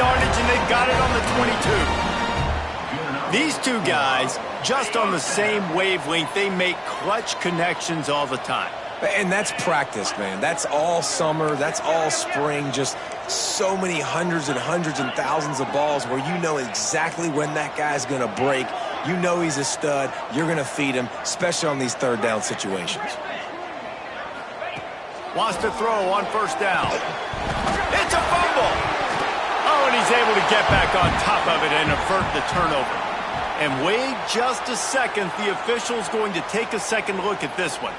yardage, and they've got it on the 22. These two guys, just on the same wavelength, they make clutch connections all the time. And that's practice, man. That's all summer. That's all spring. Just so many hundreds and thousands of balls where you know exactly when that guy's going to break. You know he's a stud. You're going to feed him, especially on these third down situations. Wants to throw on first down. It's a fumble. Oh, and he's able to get back on top of it and avert the turnover. And wait just a second. The official's going to take a second look at this one.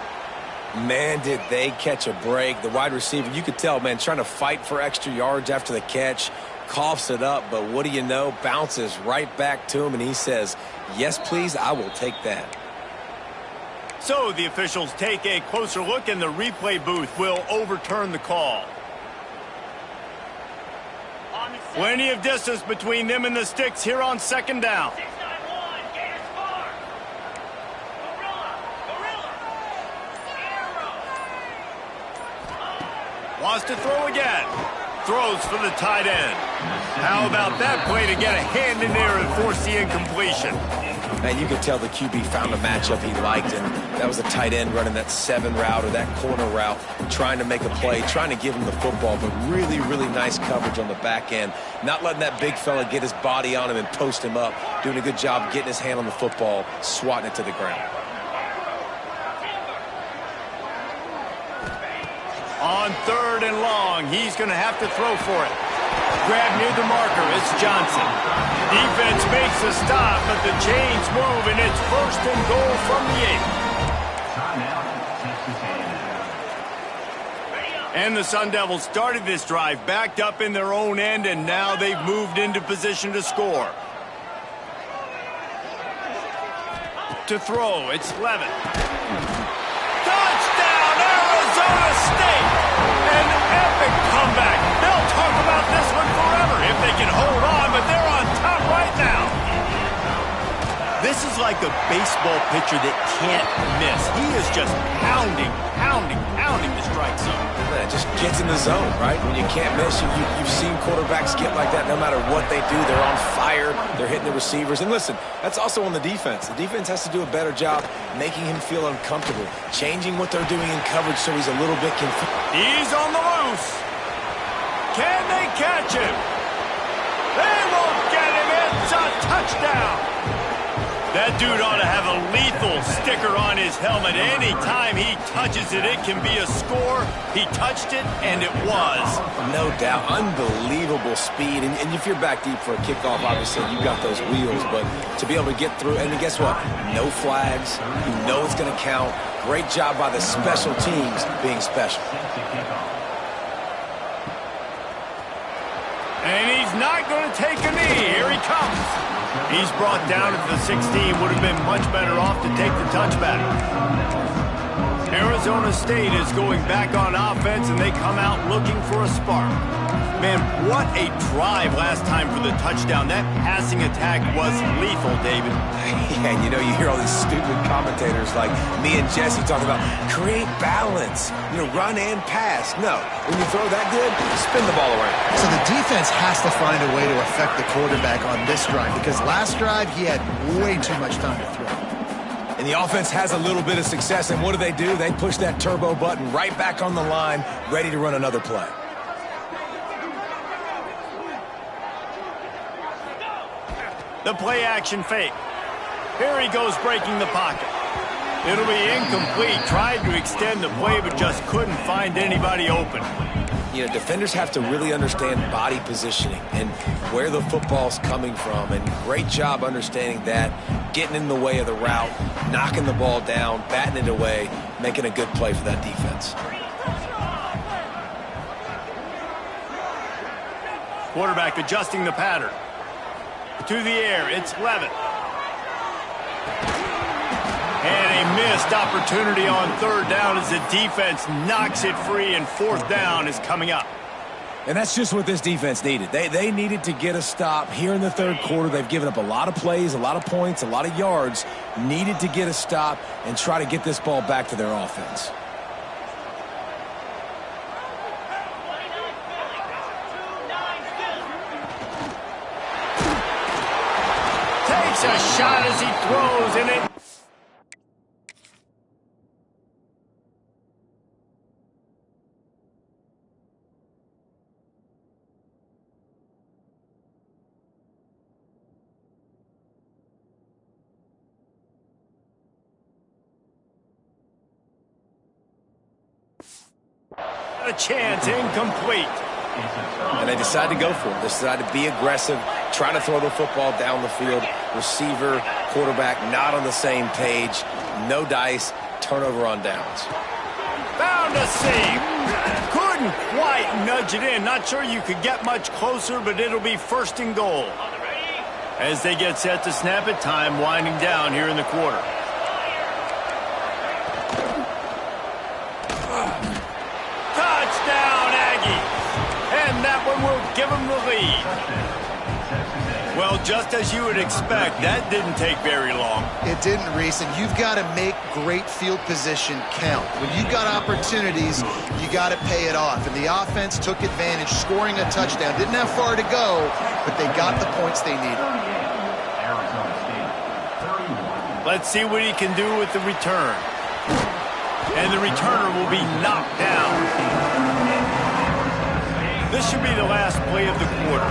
Man, did they catch a break. The wide receiver, you could tell, man, trying to fight for extra yards after the catch. Coughs it up, but what do you know? Bounces right back to him, and he says, yes, please, I will take that. So the officials take a closer look, and the replay booth will overturn the call. Plenty of distance between them and the sticks here on second down. Wants to throw again. Throws for the tight end. How about that play to get a hand in there and force the incompletion? And you could tell the QB found a matchup he liked, and that was the tight end running that 7 route or that corner route, trying to make a play, trying to give him the football, but really, really nice coverage on the back end. Not letting that big fella get his body on him and post him up. Doing a good job getting his hand on the football, swatting it to the ground. On third and long, he's going to have to throw for it. Grab near the marker, it's Johnson. Defense makes a stop, but the chains move, and it's first and goal from the 8. And the Sun Devils started this drive, backed up in their own end, and now they've moved into position to score. To throw, it's Levitt. Touchdown, Arizona State! An epic comeback. They'll talk about this one forever if they can hold on, but they're on top right now. This is like a baseball pitcher that can't miss. He is just pounding the strike zone. Yeah, just gets in the zone, right? When you can't miss, you've seen quarterbacks get like that no matter what they do. They're on fire. They're hitting the receivers. And listen, that's also on the defense. The defense has to do a better job making him feel uncomfortable, changing what they're doing in coverage so he's a little bit confused. He's on the loose. Can they catch him? They won't get him. It's a touchdown. That dude ought to have a lethal sticker on his helmet. Anytime he touches it, it can be a score. He touched it, and it was. No doubt. Unbelievable speed. And if you're back deep for a kickoff, obviously, you've got those wheels. But to be able to get through, and guess what? No flags. You know it's going to count. Great job by the special teams being special. And he's not going to take a knee. Here he comes. He's brought down at the 16. Would have been much better off to take the touchback. Arizona State is going back on offense, and they come out looking for a spark. Man, what a drive last time for the touchdown. That passing attack was lethal, David. Yeah, and you hear all these stupid commentators like me and Jesse talking about create balance, run and pass. No, when you throw that good, spin the ball around. So the defense has to find a way to affect the quarterback on this drive because last drive he had way too much time to throw. And the offense has a little bit of success, and what do? They push that turbo button right back on the line, ready to run another play. The play action fake. Here he goes breaking the pocket. It'll be incomplete. Tried to extend the play, but just couldn't find anybody open. Defenders have to really understand body positioning and where the football's coming from. And great job understanding that, getting in the way of the route, knocking the ball down, batting it away, making a good play for that defense. Quarterback adjusting the pattern. To the air, it's Levitt. And a missed opportunity on third down as the defense knocks it free, and fourth down is coming up. And that's just what this defense needed. They needed to get a stop here in the third quarter. They've given up a lot of plays, a lot of points, a lot of yards. Needed to get a stop and try to get this ball back to their offense. Takes a shot as he throws, and it... A chance, incomplete. And they decide to go for it. They decide to be aggressive, try to throw the football down the field. Receiver, quarterback, not on the same page. No dice, turnover on downs. Found a seam. Couldn't quite nudge it in. Not sure you could get much closer, but it'll be first and goal. As they get set to snap it, time winding down here in the quarter. Touchdown, Aggie. And that one will give them the lead. Well, just as you would expect, that didn't take very long. It didn't, Reese, and you've got to make great field position count. When you've got opportunities, you got to pay it off. And the offense took advantage, scoring a touchdown. Didn't have far to go, but they got the points they needed. Let's see what he can do with the return. And the returner will be knocked down. This should be the last play of the quarter.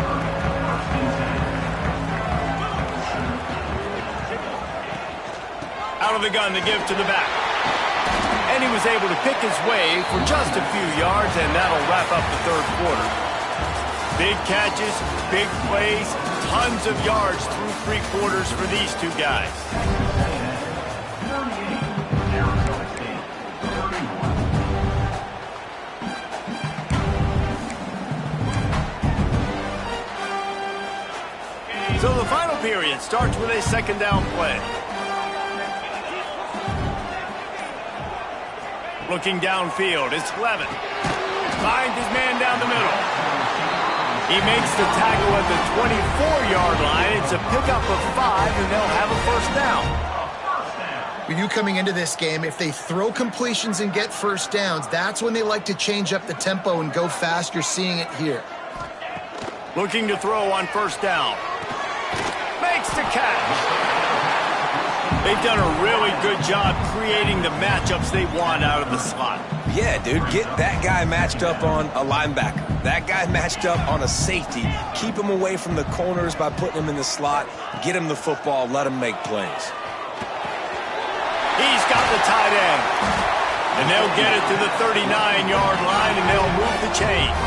Out of the gun to give to the back. And he was able to pick his way for just a few yards, and that'll wrap up the third quarter. Big catches, big plays, tons of yards through three quarters for these two guys. So the final period starts with a second down play. Looking downfield, it's Levin. Finds his man down the middle. He makes the tackle at the 24-yard line. It's a pickup of 5, and they'll have a first down. When you coming into this game, if they throw completions and get first downs, that's when they like to change up the tempo and go fast. You're seeing it here. Looking to throw on first down. Makes the catch. They've done a really good job creating the matchups they want out of the slot. Yeah, dude, get that guy matched up on a linebacker. That guy matched up on a safety. Keep him away from the corners by putting him in the slot. Get him the football. Let him make plays. He's got the tight end. And they'll get it to the 39-yard line, and they'll move the chains.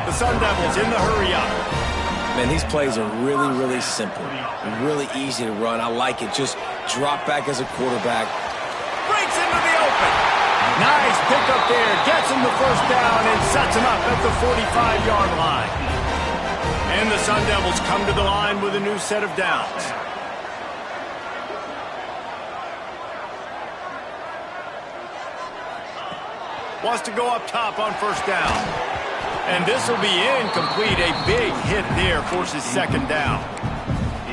The Sun Devils in the hurry-up. Man, these plays are really, really simple. Really easy to run. I like it. Just drop back as a quarterback. Breaks into the open. Nice pickup there. Gets him the first down and sets him up at the 45-yard line. And the Sun Devils come to the line with a new set of downs. Wants to go up top on first down. And this will be incomplete. A big hit there forces second down.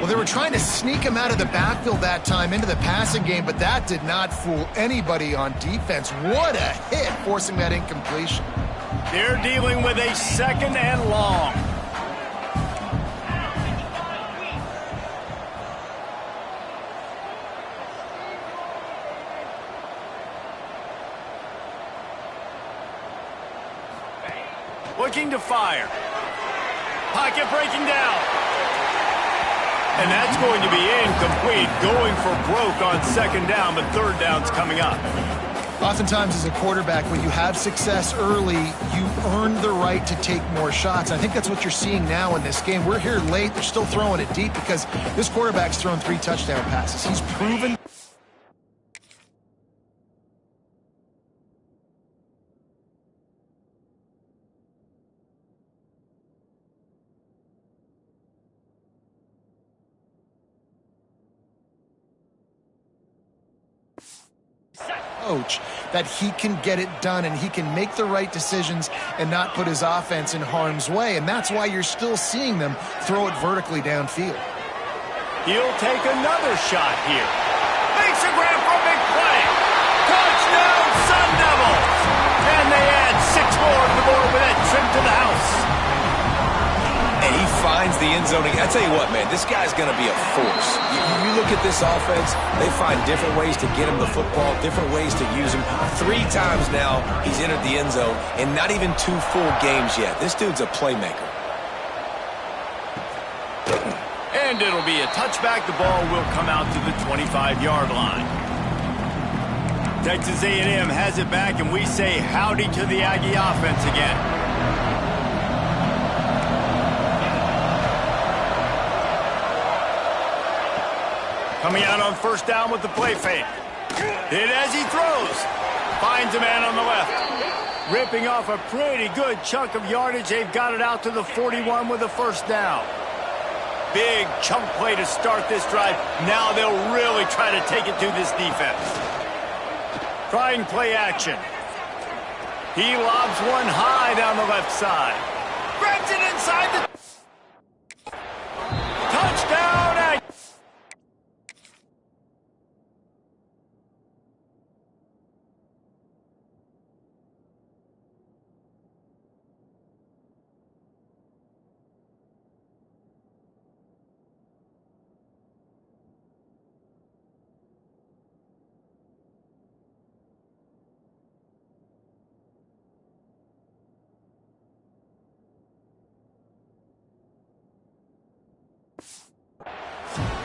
Well, they were trying to sneak him out of the backfield that time into the passing game, but that did not fool anybody on defense. What a hit, forcing that incompletion. They're dealing with a second and long. Looking to fire. Pocket breaking down. And that's going to be incomplete. Going for broke on second down, but third down's coming up. Oftentimes as a quarterback, when you have success early, you earn the right to take more shots. I think that's what you're seeing now in this game. We're here late. They're still throwing it deep because this quarterback's thrown 3 touchdown passes. He's proven... coach that he can get it done and he can make the right decisions and not put his offense in harm's way. And that's why you're still seeing them throw it vertically downfield. He'll take another shot here. Makes a grab for a big play. Touchdown, Sun Devils! And they add 6 more to the board with that trip to the house. And he finds the end zone. I tell you what, man, this guy's going to be a force. You look at this offense, they find different ways to get him the football, different ways to use him. 3 times now he's entered the end zone, and not even 2 full games yet. This dude's a playmaker. And it'll be a touchback. The ball will come out to the 25-yard line. Texas A&M has it back, and we say howdy to the Aggie offense again. Coming out on first down with the play fake. Hit as he throws. Finds a man on the left. Ripping off a pretty good chunk of yardage. They've got it out to the 41 with a first down. Big chunk play to start this drive. Now they'll really try to take it to this defense. Trying play action. He lobs one high down the left side. Grabs it inside the... Touchdown, Aggies!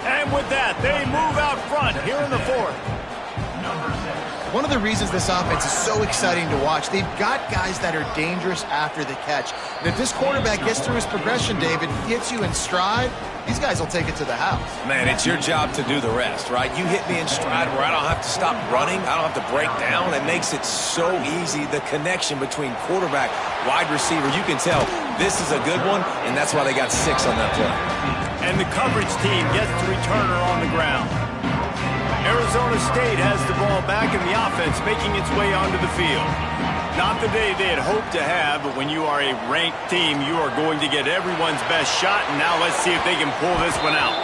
And with that, they move out front here in the 4th. One of the reasons this offense is so exciting to watch, they've got guys that are dangerous after the catch. And if this quarterback gets through his progression, David, gets you in stride, these guys will take it to the house. Man, it's your job to do the rest, right? You hit me in stride where I don't have to stop running. I don't have to break down. It makes it so easy, the connection between quarterback, wide receiver. You can tell this is a good one, and that's why they got 6 on that play. And the coverage team gets the returner on the ground. Arizona State has the ball back in the offense, making its way onto the field. Not the day they had hoped to have, but when you are a ranked team, you are going to get everyone's best shot, and now let's see if they can pull this one out.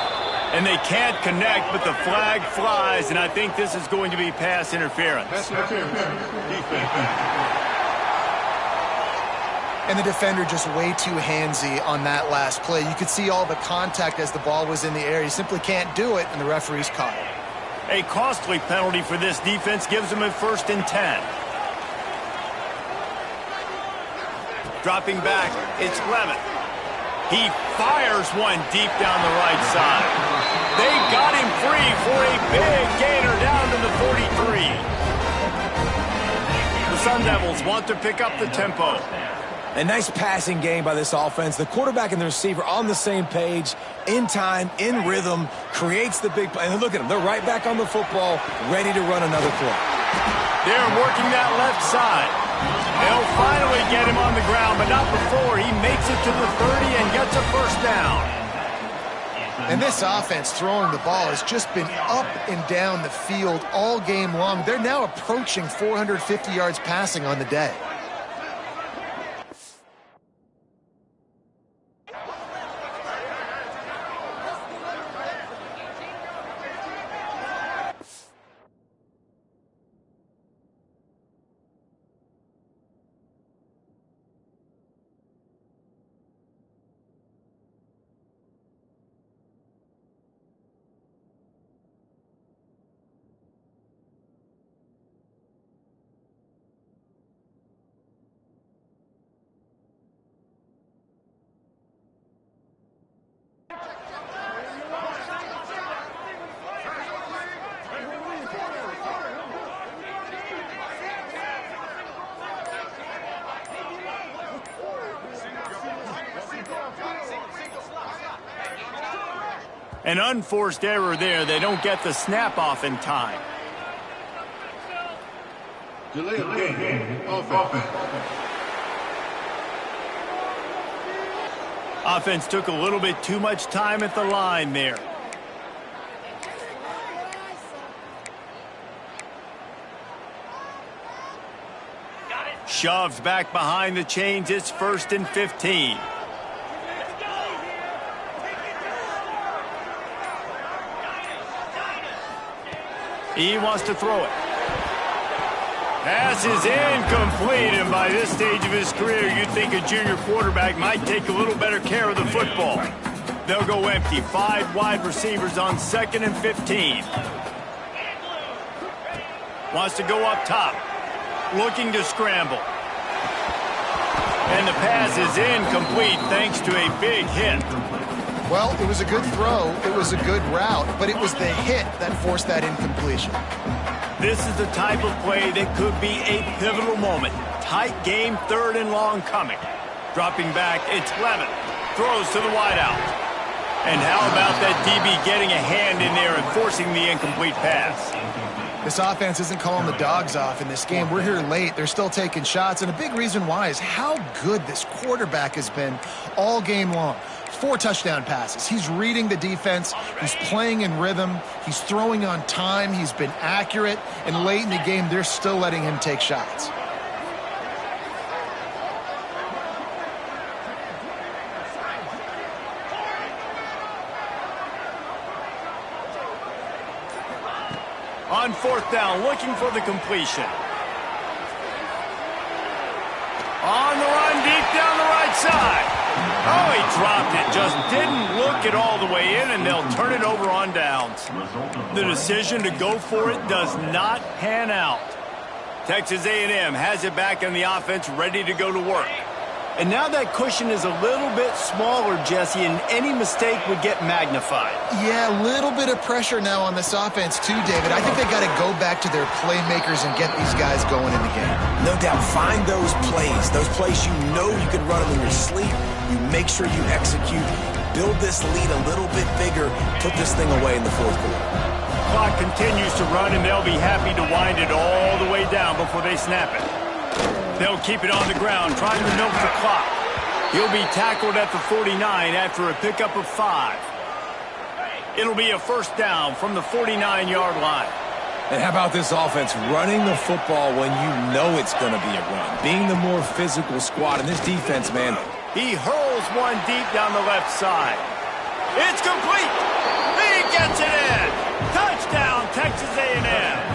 And they can't connect, but the flag flies, and I think this is going to be pass interference. And the defender just way too handsy on that last play. You could see all the contact as the ball was in the air. He simply can't do it, and the referee's caught it. A costly penalty for this defense gives them a 1st and 10. Dropping back, it's Levitt. He fires one deep down the right side. They got him free for a big gainer down to the 43. The Sun Devils want to pick up the tempo. A nice passing game by this offense. The quarterback and the receiver on the same page, in time, in rhythm, creates the big play. And look at them. They're right back on the football, ready to run another play. They're working that left side. They'll finally get him on the ground, but not before he makes it to the 30 and gets a first down. And this offense throwing the ball has just been up and down the field all game long. They're now approaching 450 yards passing on the day. An unforced error there. They don't get the snap off in time. Delay of game. Offense. Offense took a little bit too much time at the line there. Shoved back behind the chains. It's 1st and 15. He wants to throw it. Pass is incomplete, and by this stage of his career, you'd think a junior quarterback might take a little better care of the football. They'll go empty. 5 wide receivers on 2nd and 15. Wants to go up top. Looking to scramble. And the pass is incomplete thanks to a big hit. Well, it was a good throw. It was a good route, but it was the hit that forced that incompletion. This is the type of play that could be a pivotal moment. Tight game, 3rd and long coming. Dropping back, it's Levin. Throws to the wideout. And how about that DB getting a hand in there and forcing the incomplete pass? This offense isn't calling the dogs off in this game. We're here late. They're still taking shots, and a big reason why is how good this quarterback has been all game long. 4 touchdown passes. He's reading the defense. He's playing in rhythm. He's throwing on time. He's been accurate. And late in the game, they're still letting him take shots. On 4th down, looking for the completion. On the run, deep down the right side. Oh, he dropped it. Just didn't look it all the way in, and they'll turn it over on downs. The decision to go for it does not pan out. Texas A&M has it back in the offense, ready to go to work. And now that cushion is a little bit smaller, Jesse, and any mistake would get magnified. Yeah, a little bit of pressure now on this offense too, David. I think they got to go back to their playmakers and get these guys going in the game. No doubt, find those plays you know you can run them in your sleep. You make sure you execute, build this lead a little bit bigger, put this thing away in the 4th quarter. Clock continues to run, and they'll be happy to wind it all the way down before they snap it. They'll keep it on the ground, trying to milk the clock. He'll be tackled at the 49 after a pickup of 5. It'll be a 1st down from the 49-yard line. And how about this offense running the football when you know it's going to be a run? Being the more physical squad in this defense, man. He hurls one deep down the left side. It's complete. He gets it in. Touchdown, Texas A&M.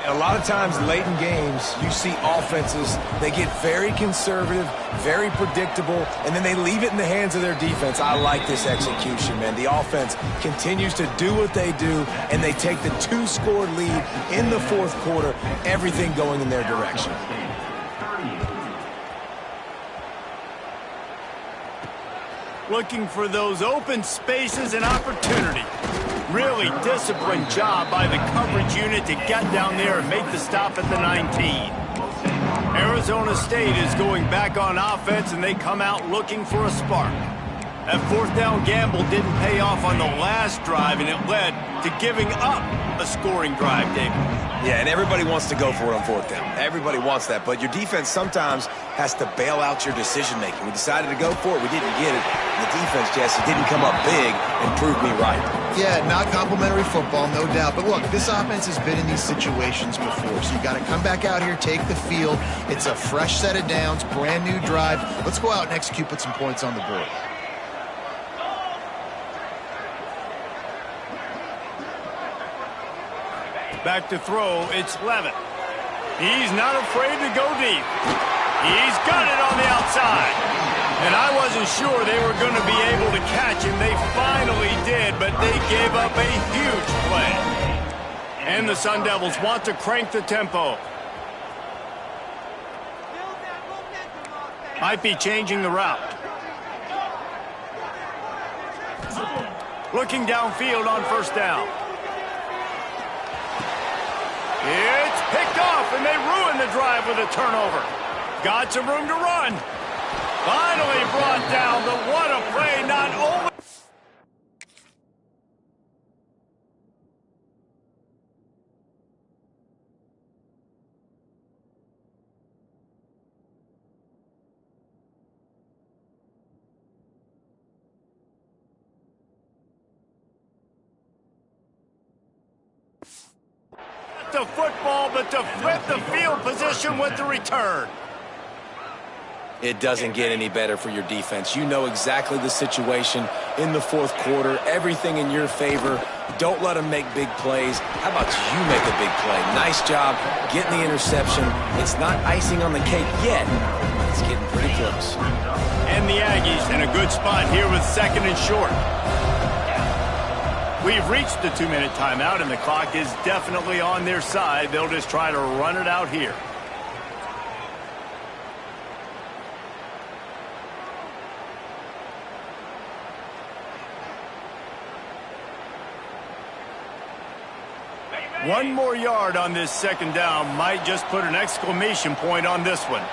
A lot of times late in games, you see offenses, they get very conservative, very predictable, and then they leave it in the hands of their defense. I like this execution, man. The offense continues to do what they do, and they take the 2-score lead in the 4th quarter, everything going in their direction. Looking for those open spaces and opportunity. Really disciplined job by the coverage unit to get down there and make the stop at the 19. Arizona State is going back on offense, and they come out looking for a spark. That 4th down gamble didn't pay off on the last drive, and it led to giving up a scoring drive, David. Yeah, and everybody wants to go for it on 4th down. Everybody wants that, but your defense sometimes has to bail out your decision-making. We decided to go for it. We didn't get it. And the defense, Jesse, didn't come up big and prove me right. Yeah, not complimentary football, no doubt. But look, this offense has been in these situations before, so you got to come back out here, take the field. It's a fresh set of downs, brand new drive. Let's go out and execute, put some points on the board. Back to throw, it's Levin. He's not afraid to go deep. He's got it on the outside. And I wasn't sure they were going to be able to catch him. They finally did, but they gave up a huge play. And the Sun Devils want to crank the tempo. Might be changing the route. Looking downfield on 1st down. It's picked off, and they ruin the drive with a turnover. Got some room to run. Finally brought down, but what a play, not only... the football, able to flip the field position with the return. It doesn't get any better for your defense. You know exactly the situation in the fourth quarter, everything in your favor. Don't let them make big plays. How about you make a big play? Nice job getting the interception. It's not icing on the cake yet. It's getting pretty close. And the Aggies in a good spot here with 2nd and short. We've reached the 2-minute timeout, and the clock is definitely on their side. They'll just try to run it out here. One more yard on this 2nd down might just put an exclamation point on this one.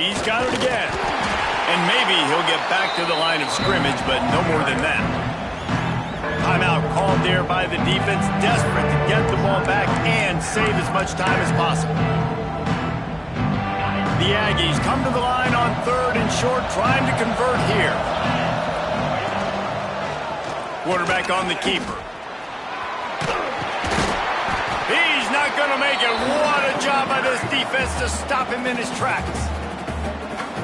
He's got it again. And maybe he'll get back to the line of scrimmage, but no more than that. Timeout called there by the defense, desperate to get the ball back and save as much time as possible. The Aggies come to the line on 3rd and short, trying to convert here. Quarterback on the keeper. He's not going to make it. What a job by this defense to stop him in his tracks.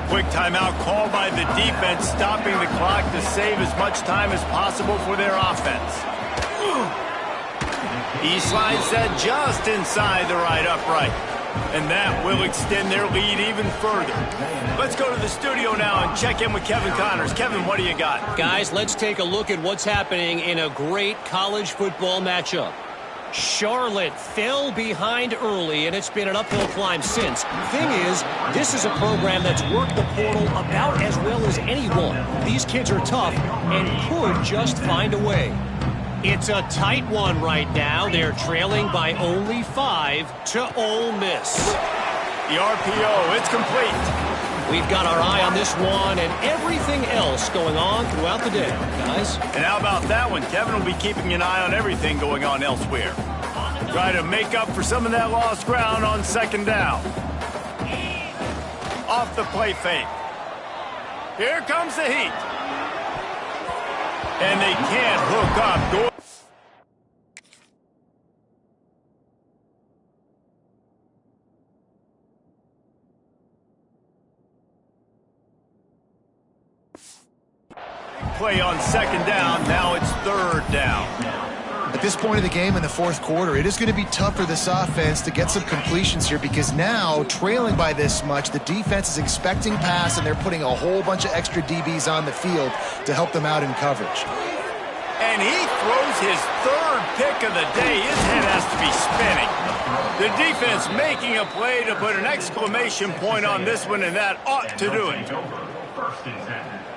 Quick timeout called by the defense, stopping the clock to save as much time as possible for their offense. He slides that just inside the right upright. And that will extend their lead even further. Let's go to the studio now and check in with Kevin Connors. Kevin, what do you got? Guys, let's take a look at what's happening in a great college football matchup. Charlotte fell behind early, and it's been an uphill climb since. Thing is, this is a program that's worked the portal about as well as anyone. These kids are tough and could just find a way. It's a tight one right now. They're trailing by only 5 to Ole Miss. The RPO, it's complete. We've got our eye on this one and everything else going on throughout the day, guys. And how about that one? Kevin will be keeping an eye on everything going on elsewhere. Try to make up for some of that lost ground on 2nd down. Off the play fake. Here comes the heat. And they can't hook up. Play on 2nd down. Now it's 3rd down. At this point of the game in the fourth quarter, it is going to be tough for this offense to get some completions here because now, trailing by this much, the defense is expecting pass, and they're putting a whole bunch of extra DBs on the field to help them out in coverage. And he throws his 3rd pick of the day. His head has to be spinning. The defense making a play to put an exclamation point on this one, and that ought to do it.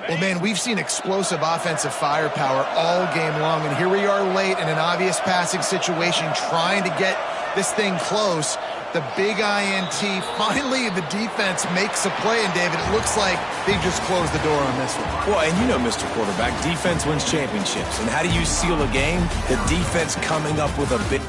Well, man, we've seen explosive offensive firepower all game long, and here we are late in an obvious passing situation trying to get this thing close. The big INT, finally the defense makes a play, and David, it looks like they just closed the door on this one. Well, and you know, Mr. Quarterback, defense wins championships. And how do you seal a game? The defense coming up with a big...